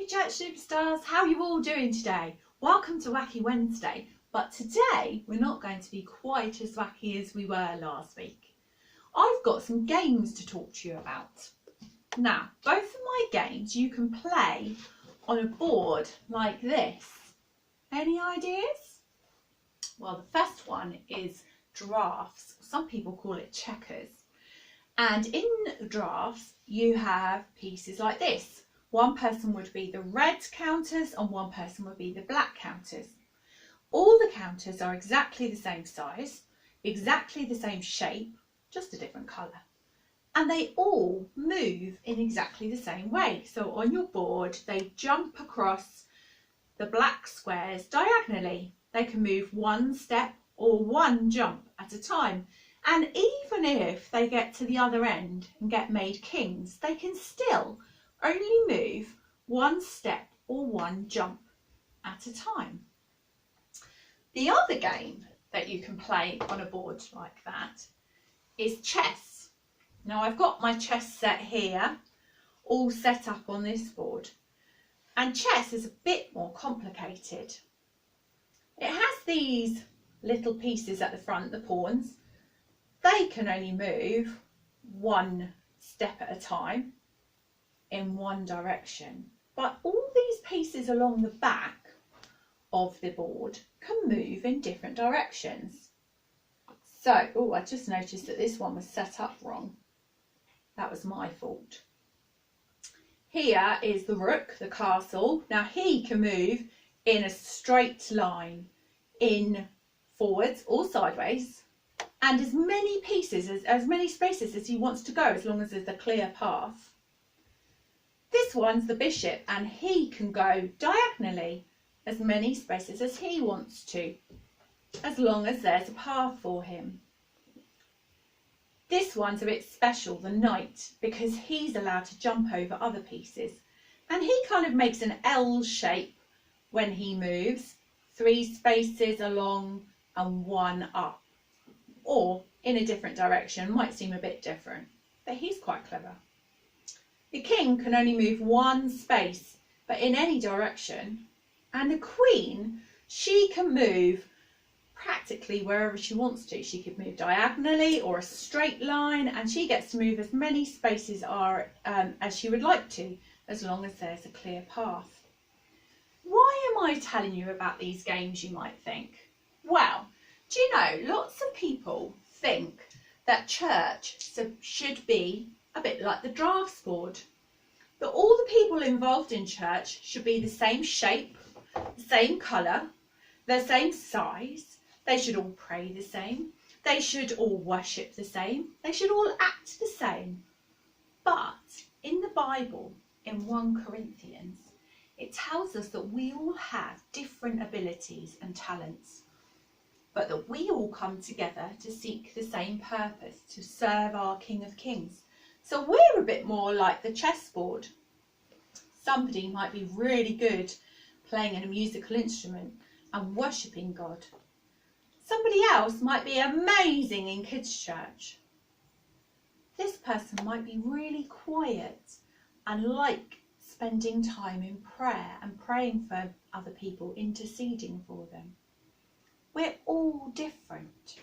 Happy Church Superstars, how are you all doing today? Welcome to Wacky Wednesday, but today we're not going to be quite as wacky as we were last week. I've got some games to talk to you about. Now, both of my games you can play on a board like this. Any ideas? Well, the first one is Giraffes. Some people call it checkers. And in Giraffes, you have pieces like this. One person would be the red counters and one person would be the black counters. All the counters are exactly the same size, exactly the same shape, just a different colour. And they all move in exactly the same way. So on your board, they jump across the black squares diagonally. They can move one step or one jump at a time. And even if they get to the other end and get made kings, they can still only move one step or one jump at a time. The other game that you can play on a board like that is chess. Now I've got my chess set here, all set up on this board. And chess is a bit more complicated. It has these little pieces at the front, the pawns. They can only move one step at a time in one direction. But all these pieces along the back of the board can move in different directions. So, I just noticed that this one was set up wrong. That was my fault. Here is the rook, the castle. Now he can move in a straight line, in forwards or sideways, and as many pieces, as many spaces as he wants to go, as long as there's a clear path. This one's the bishop, and he can go diagonally as many spaces as he wants to, as long as there's a path for him. This one's a bit special, the knight, because he's allowed to jump over other pieces. And he kind of makes an L shape when he moves, 3 spaces along and 1 up. Or in a different direction, might seem a bit different, but he's quite clever. The king can only move 1 space, but in any direction. And the queen, she can move practically wherever she wants to. She could move diagonally or a straight line, and she gets to move as many spaces as she would like to, as long as there's a clear path. Why am I telling you about these games, you might think? Well, do you know, lots of people think that church should be a bit like the drafts board. That all the people involved in church should be the same shape, the same colour, the same size. They should all pray the same. They should all worship the same. They should all act the same. But in the Bible, in 1 Corinthians, it tells us that we all have different abilities and talents, but that we all come together to seek the same purpose, to serve our King of Kings. So we're a bit more like the chessboard. Somebody might be really good playing a musical instrument and worshipping God. Somebody else might be amazing in kids' church. This person might be really quiet and like spending time in prayer and praying for other people, interceding for them. We're all different.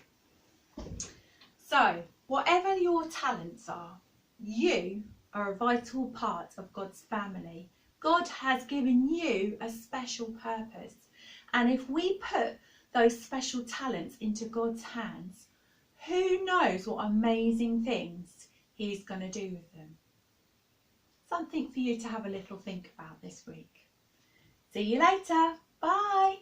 So, whatever your talents are, you are a vital part of God's family. God has given you a special purpose. And if we put those special talents into God's hands, who knows what amazing things He's going to do with them. Something for you to have a little think about this week. See you later. Bye.